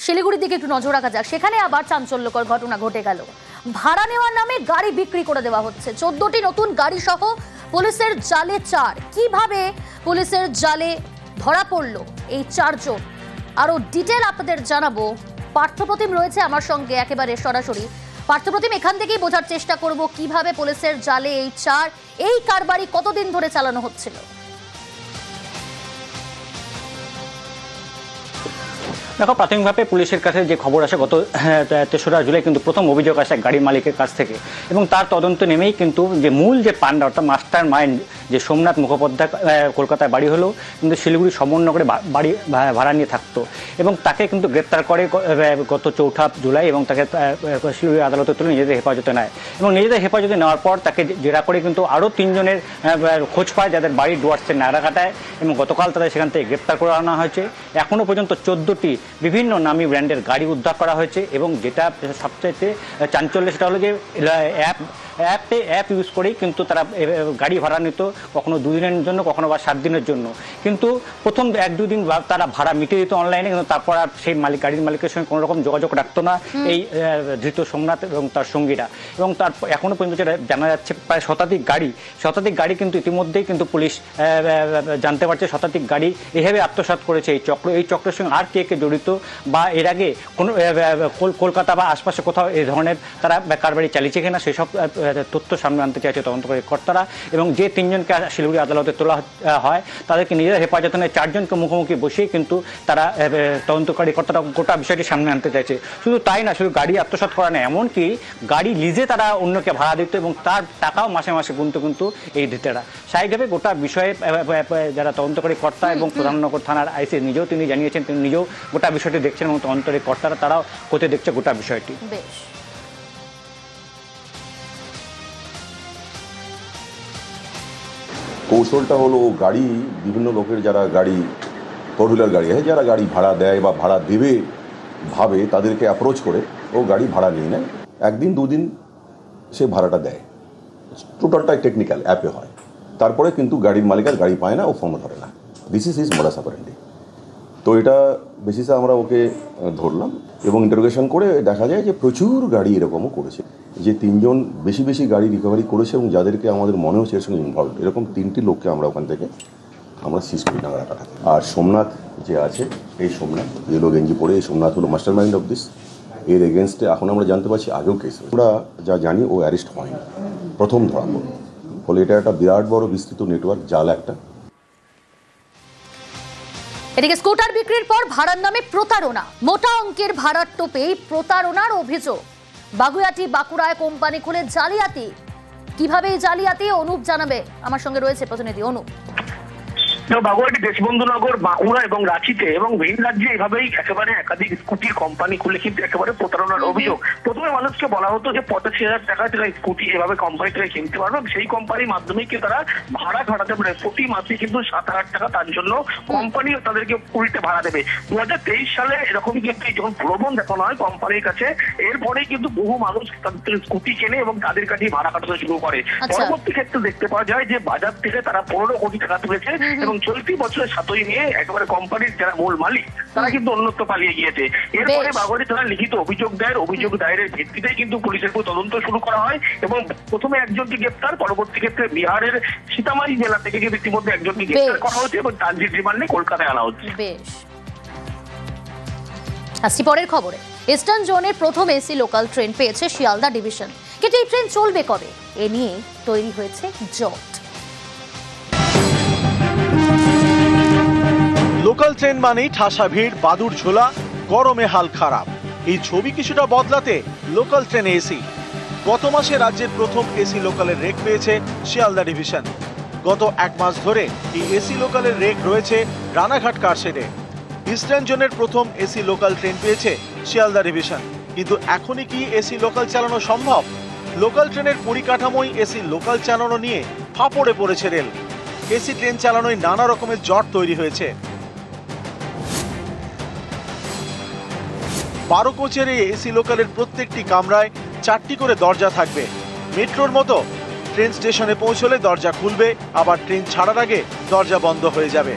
শিলিগুড়ির দিকে একটু নজর রাখা যাক। সেখানে আবার চাঞ্চল্যকর ঘটনা ঘটে গেল। ভাড়া নেওয়ার নামে গাড়ি বিক্রি করে দেওয়া হচ্ছে। 14টি নতুন গাড়ি সহ পুলিশের জালে 4। কিভাবে পুলিশের জালে ধরা পড়লো এই 4 জন, আরো ডিটেল আপনাদের জানাবো। পার্থপ্রতিম রয়েছে আমার সঙ্গে একেবারে সরাসরি। পার্থপ্রতিম, এখান থেকেই বোঝার চেষ্টা করব কিভাবে পুলিশের জালে এই 4, এই কারবারি কতদিন ধরে চালানো হচ্ছিল। দেখো, প্রাথমিকভাবে পুলিশের কাছে যে খবর আসে গত 3রা জুলাই কিন্তু প্রথম অভিযোগ আসে গাড়ি মালিকের কাছ থেকে, এবং তার তদন্ত নেমেই কিন্তু যে মূল যে পান্ডা অর্থাৎ মাস্টার মাইন্ড যে সোমনাথ মুখোপাধ্যায় কলকাতায় বাড়ি হলেও কিন্তু শিলিগুড়ি সমন্বয় বাড়ি ভাড়া নিয়ে থাকতো, এবং তাকে কিন্তু গ্রেপ্তার করে গত 4 জুলাই এবং তাকে শিলিগুড়ি আদালতে তুলে নিজেদের হেফাজতে নেয়। এবং নিজেদের হেফাজতে নেওয়ার পর তাকে জেরা করে কিন্তু আরও 3 জনের খোঁজ পায়, যাদের বাড়ি ডুয়ার্সের নাগরাকাটায়, এবং গতকাল তাদের সেখান থেকে গ্রেপ্তার করে আনা হয়েছে। এখনও পর্যন্ত 14টি বিভিন্ন নামী ব্র্যান্ডের গাড়ি উদ্ধার করা হয়েছে, এবং যেটা সবচাইতে চাঞ্চল্য সেটা হলো যে অ্যাপ ইউজ করেই কিন্তু তারা গাড়ি ভাড়া নিত, কখনো 2 দিনের জন্য, কখনো বা 7 দিনের জন্য। কিন্তু প্রথম 1-2 দিন তারা ভাড়া মিটিয়ে দিত অনলাইনে, কিন্তু তারপর আর সেই গাড়ির মালিকের সঙ্গে কোনো রকম যোগাযোগ রাখতো না এই ধৃত সোমনাথ এবং তার সঙ্গীরা। এবং তার এখনও পর্যন্ত যেটা জানা যাচ্ছে প্রায় শতাধিক গাড়ি কিন্তু ইতিমধ্যেই কিন্তু পুলিশ জানতে পারছে শতাধিক গাড়ি এভাবে আত্মসাৎ করেছে এই চক্রের সঙ্গে আর কে জড়িত, বা এর আগে কোনো কলকাতা বা আশপাশে কোথাও এই ধরনের তারা কারবারি চালিয়েছে কিনা সেসব তথ্য সামনে আনতে চাইছে তদন্তকারী কর্তারা। এবং যে 3 জনকে শিলিগুড়ি আদালতে তোলা হয় তাদেরকে নিজেদের হেফাজতে নিয়ে 4 জনকে মুখোমুখি বসিয়ে কিন্তু তারা তদন্তকারী কর্তারা গোটা বিষয়টি সামনে আনতে চাইছে। শুধু তাই না, শুধু গাড়ি আত্মসাৎ করা না, এমনকি গাড়ি লিজে তারা অন্যকে ভাড়া দিত, এবং তার টাকাও মাসে মাসে কিন্তু এই ধৃতেরা। স্বাভাবিকভাবে গোটা বিষয়ে যারা তদন্তকারী কর্তা এবং প্রধাননগর থানার আইসি নিজেও তিনি জানিয়েছেন, তিনি নিজেও গোটা বিষয়টি দেখছেন, এবং তদন্তকারী কর্তারা তারাও কোথায় দেখছে গোটা বিষয়টি। কৌশলটা হলো গাড়ি বিভিন্ন লোকের যারা গাড়ি 4-হুইলার গাড়ি আছে, যারা গাড়ি ভাড়া দেয় বা ভাড়া দেবে ভাবে, তাদেরকে অ্যাপ্রোচ করে ও গাড়ি ভাড়া নিয়ে নেয়। 1 দিন 2 দিন সে ভাড়াটা দেয়, টোটালটাই টেকনিক্যাল অ্যাপে হয়। তারপরে কিন্তু গাড়ির মালিকের গাড়ি পায় না, ও ফোনও ধরে না। This is modus operandi. তো এটা বেসিসে আমরা ওকে ধরলাম, এবং ইন্টারোগেশন করে দেখা যায় যে প্রচুর গাড়ি এরকমও করেছে, যে 3 জন বেশি গাড়ি রিকভারি করেছে, এবং যাদেরকে আমাদের মনে হচ্ছে এর সঙ্গে ইনভলভ, এরকম 3টি লোককে আমরা ওখান থেকে সিজ করি নাগরাকাটাতে। আর সোমনাথ যে আছে, এই সোমনাথ ইয়েলো গেঞ্জি পরে, এই সোমনাথ হলো মাস্টার মাইন্ড অফ দিস। এর এগেনস্টে এখন আমরা জানতে পারছি আগেও কেস, আমরা যা জানি ও অ্যারেস্ট হয়নি, প্রথম ধরা পড়ল। ফলে এটা একটা বিরাট বড় বিস্তৃত নেটওয়ার্ক, জাল একটা। এদিকে স্কুটার বিক্রির পর ভাড়ার নামে প্রতারণা, মোটা অঙ্কের ভাড়ার টোপে বাকুড়ায় অভিযোগ। বাঁকুড়ায় কোম্পানি খুলে জালিয়াতি। কিভাবে এই জালিয়াতি অনুপ জানাবে, আমার সঙ্গে রয়েছে প্রতিনিধি অনুপ। বাগুয়াটি, দেশবন্ধুনগর, বাঁকুড়া এবং রাঁচিতে এবং ভিন রাজ্যে এভাবেই একেবারে একাধিক স্কুটির কোম্পানি খুলে কিন্তু একেবারে প্রতারণার অভিযোগ। প্রথমে মানুষকে বলা হতো যে 85,000 টাকা থেকে স্কুটি এভাবে কোম্পানি থেকে কিনতে পারবে, সেই কোম্পানির মাধ্যমে কি তারা ভাড়া ঘটাতে পারে। প্রতি মাসে কিন্তু 7,000 টাকা তার জন্য কোম্পানি তাদেরকে পুরীতে ভাড়া দেবে। 2023 সালে এরকমই কিন্তু যখন প্রলোভন দেখানো হয় কোম্পানির কাছে, এরপরেই কিন্তু বহু মানুষ তাদের স্কুটি কেনে এবং তাদের কাছে ভাড়া কাটাতে শুরু করে। পরবর্তী ক্ষেত্রে দেখতে পাওয়া যায় যে বাজার থেকে তারা 15 কোটি টাকা তুলেছে, এবং চলতি বছরের 7ই মে একেবারে কোম্পানির যারা মূল মালিক তারা কিন্তু অন্যত্র পালিয়ে গিয়েছে। এরপরে বাগুয়াটি থানায় লিখিত অভিযোগ দায়েরের ভিত্তিতেই কিন্তু পুলিশের তদন্ত শুরু করা হয়, এবং প্রথমে একজনকে গ্রেপ্তার, পরবর্তী ক্ষেত্রে বিহারের সীতামারি জেলা থেকে কিন্তু ইতিমধ্যে একজনকে গ্রেপ্তার করা হচ্ছে, এবং ট্রানজিট রিমান্ডে কলকাতায় আনা হচ্ছে। আসছি পরের খবরে। ইস্টার্ন জোনের প্রথম এসি লোকাল ট্রেন পেয়েছে শিয়ালদা ডিভিশন, কিন্তু এই ট্রেন চলবে কবে, এ নিয়ে তৈরি হয়েছে জট। লোকাল ট্রেন মানেই ঠাসা ভিড়, বাদুর ঝোলা, গরমে হাল খারাপ। এই ছবি কিছুটা বদলাতে লোকাল ট্রেনে এসি। গত মাসে রাজ্যের প্রথম এসি লোকালের রেক পেয়েছে শিয়ালদা ডিভিশন। গত 1 মাস ধরে এই এসি লোকালের রেক রয়েছে রানাঘাট কারশেডে। ইস্টার্ন জোনের প্রথম এসি লোকাল ট্রেন পেয়েছে শিয়ালদা ডিভিশন, কিন্তু এখনই কি এসি লোকাল চালানো সম্ভব? লোকাল ট্রেনের পরিকাঠামোই এসি লোকাল চালানো নিয়ে ফাঁপড়ে পড়েছে রেল। এসি ট্রেন চালানোয় নানা রকমের জট তৈরি হয়েছে। 12 কোচের এই এসি লোকালের প্রত্যেকটি কামরায় 4টি করে দরজা থাকবে। মেট্রোর মতো ট্রেন স্টেশনে পৌঁছলে দরজা খুলবে, আবার ট্রেন ছাড়ার আগে দরজা বন্ধ হয়ে যাবে।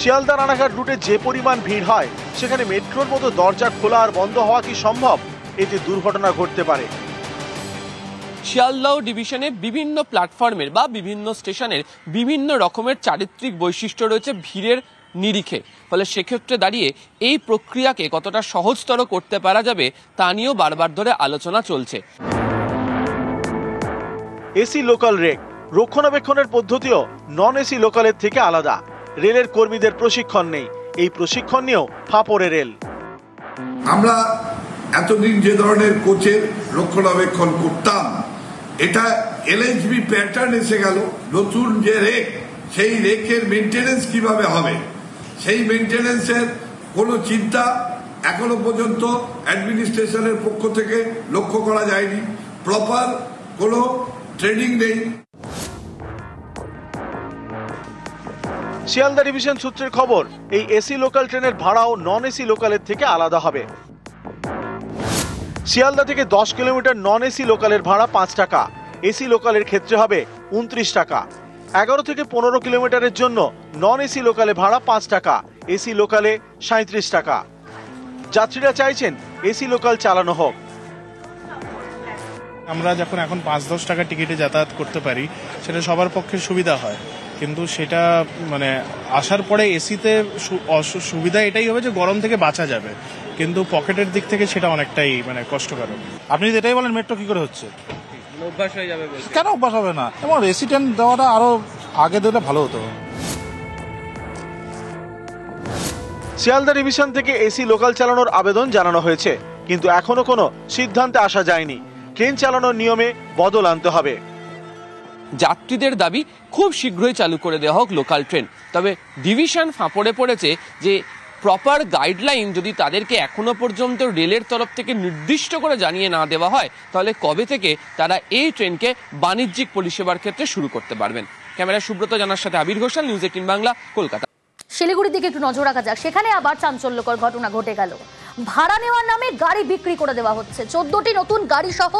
শিয়ালদা রানাঘাট রুটে যে পরিমাণ ভিড় হয় সেখানে মেট্রোর মতো দরজা খোলা আর বন্ধ হওয়া কি সম্ভব? এতে দুর্ঘটনা ঘটতে পারে। শিয়ালদহ ডিভিশনে বিভিন্ন প্ল্যাটফর্মের বা বিভিন্ন স্টেশনের বিভিন্ন রকমের চারিত্রিক বৈশিষ্ট্য রয়েছে ভিড়ের নিরিখে। ফলে সেক্ষেত্রে দাঁড়িয়ে এই প্রক্রিয়াকে কতটা সহজতর করতে পারা যাবে তা নিয়েও বারবার ধরে আলোচনা চলছে। এসি লোকাল রেক রক্ষণাবেক্ষণের পদ্ধতিও নন এসি লোকালের থেকে আলাদা। রেলের কর্মীদের প্রশিক্ষণ নেই, এই প্রশিক্ষণ নিয়েও ফাঁপড়ে রেল। আমরা এতদিন যে ধরনের কোচের রক্ষণাবেক্ষণ করতাম, এটা এলএইচবি প্যাটার্ন এসে গেল। নতুন যে রেক, সেই রেকের মেনটেনেন্স কিভাবে হবে, সেই মেনটেনেন্সের কোনো চিন্তা এখনো পর্যন্ত অ্যাডমিনিস্ট্রেশনের পক্ষ থেকে লক্ষ্য করা যায়নি। প্রপার কোনো ট্রেনিং নেই। শিয়ালদা ডিভিশন সূত্রের খবর, এই এসি লোকাল ট্রেনের ভাড়াও নন এসি লোকালের থেকে আলাদা হবে। শিয়ালদা থেকে 10 কিলোমিটার নন এসি লোকালের ভাড়া 5 টাকা, এসি লোকালের ক্ষেত্রে হবে 29 টাকা। 11 থেকে 15 কিলোমিটারের জন্য নন এসি লোকালে ভাড়া 5 টাকা, এসি লোকালে 37 টাকা। যাত্রীরা চাইছেন এসি লোকাল চালানো হোক। আমরা যখন এখন 5-10 টাকা টিকিটে যাতায়াত করতে পারি, সেটা সবার পক্ষে সুবিধা হয়, কিন্তু সেটা মানে আসার পরে এসিতে সুবিধা এটাই হবে যে গরম থেকে বাঁচা যাবে, কিন্তু পকেটের দিক থেকে সেটা অনেকটাই মানে কষ্টকর। আপনি যেটাই বলেন মেট্রো কি করে হচ্ছে, অভ্যাস হয়ে যাবে। কেন অভ্যাস হবে না? এবং এসি ট্রেন দেওয়াটা আরো আগে দিলে ভালো হতো। শিয়ালদা ডিভিশন থেকে এসি লোকাল চালানোর আবেদন জানানো হয়েছে, কিন্তু এখনো কোনো সিদ্ধান্তে আসা যায়নি। ট্রেন চালানোর নিয়মে বদল আনতে হবে। যাত্রীদের দাবি খুব শীঘ্রই চালু করে দেওয়া হোক লোকাল ট্রেন। তবে ডিভিশন ফাঁপড়ে পড়েছে যে প্রপার গাইডলাইন যদি তাদেরকে এখনো পর্যন্ত রেলের তরফ থেকে নির্দিষ্ট করে জানিয়ে না দেওয়া হয়, তাহলে কবে থেকে তারা এই ট্রেনকে বাণিজ্যিক পরিষেবার ক্ষেত্রে শুরু করতে পারবেন। ক্যামেরা সুব্রত জানার সাথে আবির ঘোষাল, নিউজ 18 বাংলা, কলকাতা। শিলিগুড়ির দিকে একটু নজর রাখা যাক। সেখানে আবার চাঞ্চল্যকর ঘটনা ঘটে গেল। ভাড়া নেওয়ার নামে গাড়ি বিক্রি করে দেওয়া হচ্ছে। 14টি নতুন গাড়ি সহ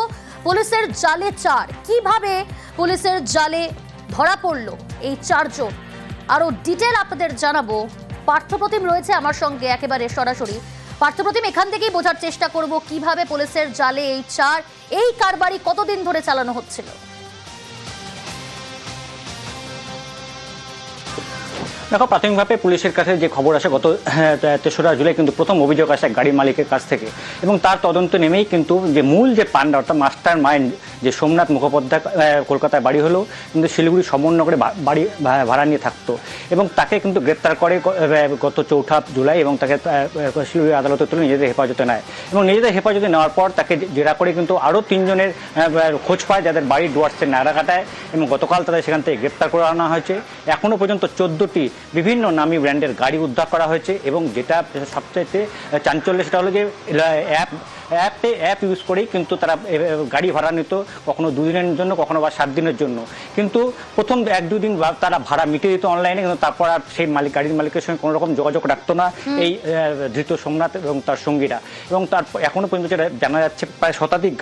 পুলিশের জালে 4। কিভাবে পুলিশের জালে ধরা পড়লো এই 4 জন, আরো ডিটেল আপনাদের জানাবো। পার্থপ্রতিম রয়েছে আমার সঙ্গে একেবারে সরাসরি। পার্থপ্রতিম, এখান থেকেই বোঝার চেষ্টা করব কিভাবে পুলিশের জালে এই 4, এই কারবারি কতদিন ধরে চালানো হচ্ছিল। দেখো, প্রাথমিকভাবে পুলিশের কাছে যে খবর আসে গত 3রা জুলাই কিন্তু প্রথম অভিযোগ আসে গাড়ি মালিকের কাছ থেকে, এবং তার তদন্ত নেমেই কিন্তু যে মূল যে পান্ডা অর্থাৎ মাস্টার মাইন্ড যে সোমনাথ মুখোপাধ্যায় কলকাতায় বাড়ি হলেও কিন্তু শিলিগুড়ি সমন্বয়নগরে বাড়ি ভাড়া নিয়ে থাকতো, এবং তাকে কিন্তু গ্রেপ্তার করে গত 4 জুলাই, এবং তাকে শিলিগুড়ি আদালতে তুলে নিজেদের হেফাজতে নেয়। এবং নিজেদের হেফাজতে নেওয়ার পর তাকে জেরা করে কিন্তু আরও 3 জনের খোঁজ পায়, যাদের বাড়ি ডুয়ার্সের নাগরাকাটায়, এবং গতকাল তাদের সেখান থেকে গ্রেপ্তার করে আনা হয়েছে। এখনও পর্যন্ত 14টি বিভিন্ন নামী ব্র্যান্ডের গাড়ি উদ্ধার করা হয়েছে, এবং যেটা সবচাইতে চাঞ্চল্য সেটা হলো যে অ্যাপ ইউজ করেই কিন্তু তারা গাড়ি ভাড়া নিত, কখনো 2 দিনের জন্য, কখনো বা 7 দিনের জন্য। কিন্তু প্রথম 1-2 দিন তারা ভাড়া মিটিয়ে দিত অনলাইনে, কিন্তু তারপর আর সেই গাড়ির মালিকের সঙ্গে কোনো রকম যোগাযোগ রাখতো না এই ধৃত সোমনাথ এবং তার সঙ্গীরা। এবং তার এখনও পর্যন্ত যেটা জানা যাচ্ছে প্রায় শতাধিক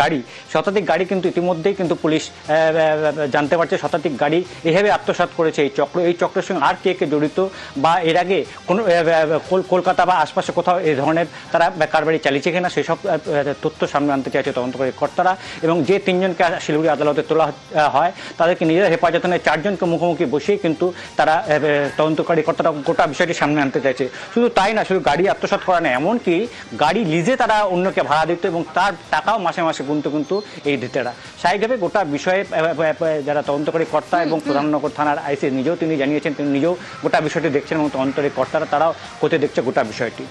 গাড়ি কিন্তু ইতিমধ্যেই কিন্তু পুলিশ জানতে পারছে শতাধিক গাড়ি এভাবে আত্মসাৎ করেছে এই চক্রের সঙ্গে আর কে কে জড়িত, বা এর আগে কোনো কলকাতা বা আশপাশে কোথাও এই ধরনের তারা কারবারি চালিয়েছে কিনা সেসব তথ্য সামনে আনতে চাইছে তদন্তকারী কর্তারা। এবং যে 3 জনকে শিলিগুড়ি আদালতে তোলা হয় তাদেরকে নিজেদের হেফাজতে নিয়ে 4 জনকে মুখোমুখি বসেই কিন্তু তারা তদন্তকারী কর্তারা গোটা বিষয়টি সামনে আনতে চাইছে। শুধু তাই না, শুধু গাড়ি আত্মসাৎ করা না, এমনকি গাড়ি লিজে তারা অন্যকে ভাড়া দিত, এবং তার টাকাও মাসে মাসে গুনতো কিন্তু এই ধৃতেরা। স্বাভাবিকভাবে গোটা বিষয়ে যারা তদন্তকারী কর্তা এবং প্রধাননগর থানার আইসি নিজেও তিনি জানিয়েছেন, তিনি নিজেও গোটা বিষয়টি দেখছেন, এবং তদন্তকারী কর্তারা তারাও কোথায় দেখছে গোটা বিষয়টি।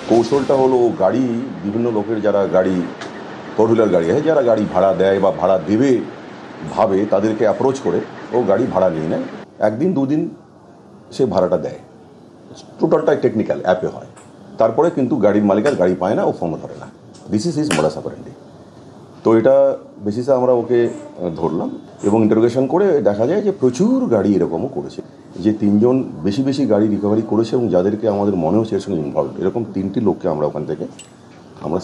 কৌশলটা হলো গাড়ি বিভিন্ন লোকের যারা গাড়ি 4 হুইলার গাড়ি যারা গাড়ি ভাড়া দেয় বা ভাড়া দেবে ভাবে তাদেরকে অ্যাপ্রোচ করে ও গাড়ি ভাড়া নিয়ে নেয়। 1 দিন 2 দিন সে ভাড়াটা দেয়, টোটালটাই টেকনিক্যাল অ্যাপে হয়। তারপরে কিন্তু গাড়ির মালিক আর গাড়ি পায় না, ও ফোনও ধরে না। This is modus operandi. তো এটা বেসিসে আমরা ওকে ধরলাম এবং ইন্টারোগেশন করে দেখা যায় যে প্রচুর গাড়ি এরকমও করেছে, যে 3 জন বেশি গাড়ি রিকভারি করেছে, এবং যাদেরকে আমাদের মনে হচ্ছে এর সঙ্গে ইনভলভ এরকম 3টি লোককে আমরা ওখান থেকে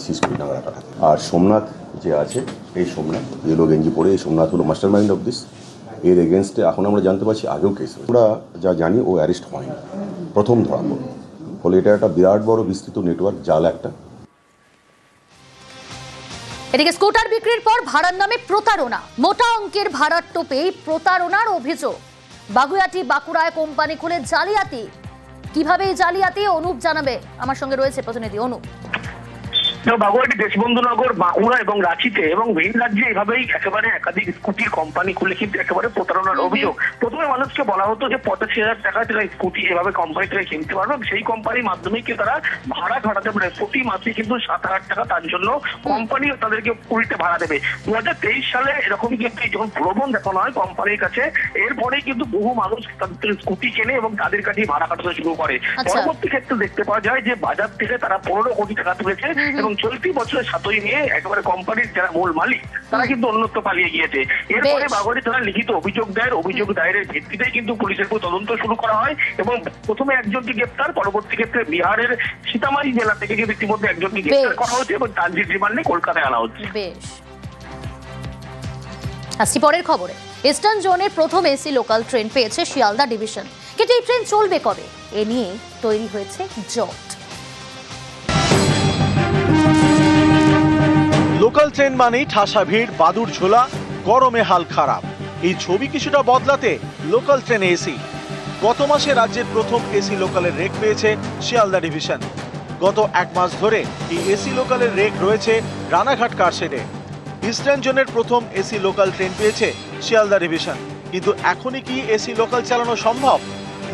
সিজ করি নাগরাকাটা। আর সোমনাথ যে আছে, এই সোমনাথ ইয়েলো গেঞ্জি পরে, এই সোমনাথ হলো মাস্টার মাইন্ড অফ দিস। এর এগেনস্টে এখন আমরা জানতে পারছি আগেও কেস হয়েছে। আমরা যা জানি ও অ্যারেস্ট হয়নি, প্রথম ধরা পড়ল। ফলে এটা একটা বিরাট বড় বিস্তৃত নেটওয়ার্ক, জাল একটা। এদিকে স্কুটার বিক্রির পর ভাড়ার নামে প্রতারণা, মোটা অঙ্কের ভাড়ার টোপেই প্রতারণার অভিযোগ। বাগুইআটি বাঁকুড়ায় কোম্পানি খুলে জালিয়াতি। কিভাবে এই জালিয়াতি অনুপ জানাবে, আমার সঙ্গে রয়েছে প্রতিনিধি অনুপ। বাগুইআটি দেশবন্ধুনগর, বাঁকুড়া এবং রাঁচিতে এবং ভিন রাজ্যে এভাবেই একেবারে একাধিক স্কুটির কোম্পানি খুলে কিন্তু একেবারে প্রতারণার অভিযোগ। প্রথমে মানুষকে বলা হতো যে 85,000 টাকা থেকে স্কুটি এভাবে কোম্পানি থেকে কিনতে পারবে, সেই কোম্পানির মাধ্যমে কি তারা ভাড়া ঘটাতে পারে। প্রতি মাসে কিন্তু 7,000 টাকা তার জন্য কোম্পানি তাদেরকে পুরীতে ভাড়া দেবে। 2023 সালে এরকম কিন্তু যখন প্রলোভন দেখানো হয় কোম্পানির কাছে, এরপরেই কিন্তু বহু মানুষ তাদের স্কুটি কেনে এবং তাদের কাছে ভাড়া কাটাতে শুরু করে। পরবর্তী ক্ষেত্রে দেখতে পাওয়া যায় যে বাজার থেকে তারা 15 কোটি টাকা তুলেছে এবং চলতি বছরের 7ই মে একেবারে কোম্পানির যারা মূল মালিক তারা কিন্তু অন্যত্র পালিয়ে গিয়েছে। এরপরে বাগুইআটি থানায় লিখিত অভিযোগ দায়েরের ভিত্তিতেই কিন্তু পুলিশের উপর তদন্ত শুরু করা হয় এবং প্রথমে একজনকে গ্রেপ্তার, পরবর্তী ক্ষেত্রে বিহারের সীতামারি জেলা থেকে কিন্তু ইতিমধ্যে একজনকে গ্রেপ্তার করা হয়েছে এবং ট্রানজিট রিমান্ডে কলকাতায় আনা হচ্ছে। বেশ, আসছি পরের খবরে। ইস্টার্ন জোনের প্রথম এসি লোকাল ট্রেন পেয়েছে শিয়ালদা ডিভিশন, কিন্তু এই ট্রেন চলবে কবে, এ নিয়ে তৈরি হয়েছে জট। লোকাল ট্রেন মানেই ঠাসা ভিড়, বাদুর ঝোলা, গরমে হাল খারাপ। এই ছবি কিছুটা বদলাতে লোকাল ট্রেনে এসি। গত মাসে রাজ্যের প্রথম এসি লোকালের রেক পেয়েছে শিয়ালদা ডিভিশন। গত 1 মাস ধরে এই এসি লোকালের রেক রয়েছে রানাঘাট কারশেডে। ইস্টার্ন জোনের প্রথম এসি লোকাল ট্রেন পেয়েছে শিয়ালদা ডিভিশন, কিন্তু এখনই কি এসি লোকাল চালানো সম্ভব?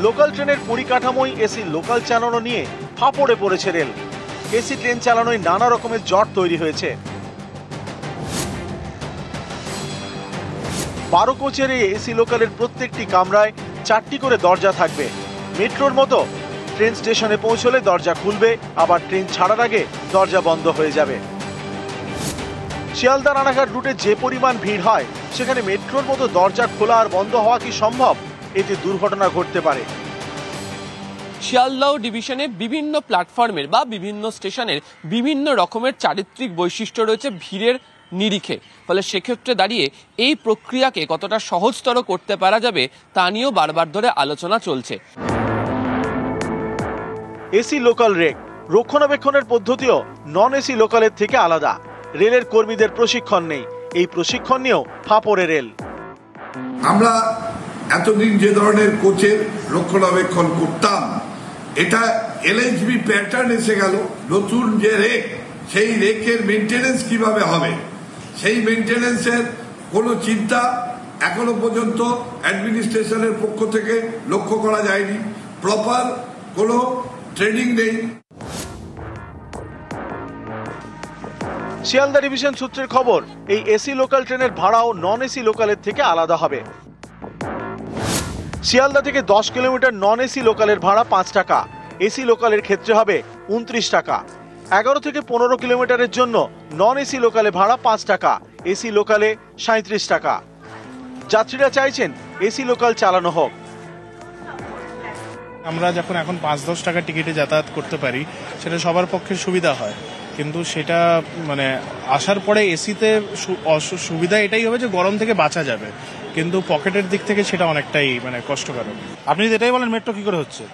লোকাল ট্রেনের পরিকাঠামোই এসি লোকাল চালানো নিয়ে ফাঁপড়ে পড়েছে রেল। এসি ট্রেন চালানোয় নানা রকমের জট তৈরি হয়েছে। 12 কোচের এই এসি লোকালের প্রত্যেকটি কামরায় 4টি করে দরজা থাকবে। মেট্রোর মতো ট্রেন স্টেশনে পৌঁছলে দরজা খুলবে, আবার ট্রেন ছাড়ার আগে দরজা বন্ধ হয়ে যাবে। শিয়ালদা রানাঘাট রুটে যে পরিমাণ ভিড় হয়, সেখানে মেট্রোর মতো দরজা খোলা আর বন্ধ হওয়া কি সম্ভব? এতে দুর্ঘটনা ঘটতে পারে। শিয়ালদহ ডিভিশনে বিভিন্ন প্ল্যাটফর্মের বা বিভিন্ন স্টেশনের বিভিন্ন রকমের চারিত্রিক বৈশিষ্ট্য রয়েছে ভিড়ের নিরিখে। ফলে সেক্ষেত্রে দাঁড়িয়ে এই প্রক্রিয়াকে কতটা সহজতর করতে পারা যাবে তা নিয়েও বারবার ধরে আলোচনা চলছে। এসি লোকাল রেক রক্ষণাবেক্ষণের পদ্ধতিও নন এসি লোকালের থেকে আলাদা। রেলের কর্মীদের প্রশিক্ষণ নেই, এই প্রশিক্ষণ নিয়েও ফাঁপড়ে রেল। আমরা এতদিন যে ধরনের কোচের রক্ষণাবেক্ষণ করতাম, এটা এলএইচবি প্যাটার্ন এসে গেল। নতুন যে রেক, সেই রেকের মেনটেনেন্স কিভাবে হবে, সেই মেনটেনেন্সের কোনো চিন্তা এখনো পর্যন্ত অ্যাডমিনিস্ট্রেশনের পক্ষ থেকে লক্ষ্য করা যায়নি। প্রপার কোনো ট্রেনিং নেই। শিয়ালদা ডিভিশন সূত্রের খবর, এই এসি লোকাল ট্রেনের ভাড়াও নন এসি লোকালের থেকে আলাদা হবে। শিয়ালদা থেকে 10 কিলোমিটার নন এসি লোকালের ভাড়া 5 টাকা, এসি লোকালের ক্ষেত্রে হবে 29 টাকা। 11 থেকে 15 কিলোমিটারের জন্য নন এসি লোকালে ভাড়া 5 টাকা, এসি লোকালে 37 টাকা। যাত্রীরা চাইছেন এসি লোকাল চালানো হোক। আমরা যখন এখন 5-10 টাকা টিকিটে যাতায়াত করতে পারি, সেটা সবার পক্ষে সুবিধা হয়, কিন্তু সেটা মানে আসার পরে এসিতে সুবিধা এটাই হবে যে গরম থেকে বাঁচা যাবে, কিন্তু পকেটের দিক থেকে সেটা অনেকটাই মানে কষ্টকর। আপনি যদি এটাই বলেন মেট্রো কি করে হচ্ছে,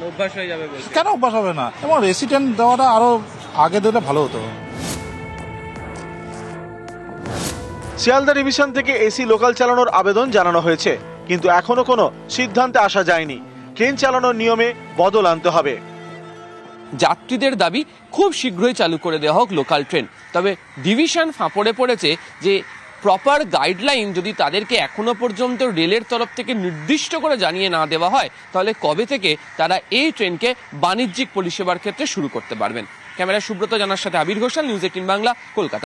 অভ্যাস হয়ে যাবে। কেন অভ্যাস হবে না? এবং এসি ট্রেন দেওয়াটা আরো আগে দিলে ভালো হতো। শিয়ালদা ডিভিশন থেকে এসি লোকাল চালানোর আবেদন জানানো হয়েছে, কিন্তু এখনো কোনো সিদ্ধান্তে আসা যায়নি। ট্রেন চালানোর নিয়মে বদল আনতে হবে। যাত্রীদের দাবি খুব শীঘ্রই চালু করে দেওয়া হোক লোকাল ট্রেন। তবে ডিভিশন ফাঁপড়ে পড়েছে যে প্রপার গাইডলাইন যদি তাদেরকে এখনো পর্যন্ত রেলের তরফ থেকে নির্দিষ্ট করে জানিয়ে না দেওয়া হয়, তাহলে কবে থেকে তারা এই ট্রেনকে বাণিজ্যিক পরিষেবার ক্ষেত্রে শুরু করতে পারবেন। ক্যামেরায় সুব্রত জানার সাথে আবির ঘোষাল, নিউজ 18 বাংলা, কলকাতা।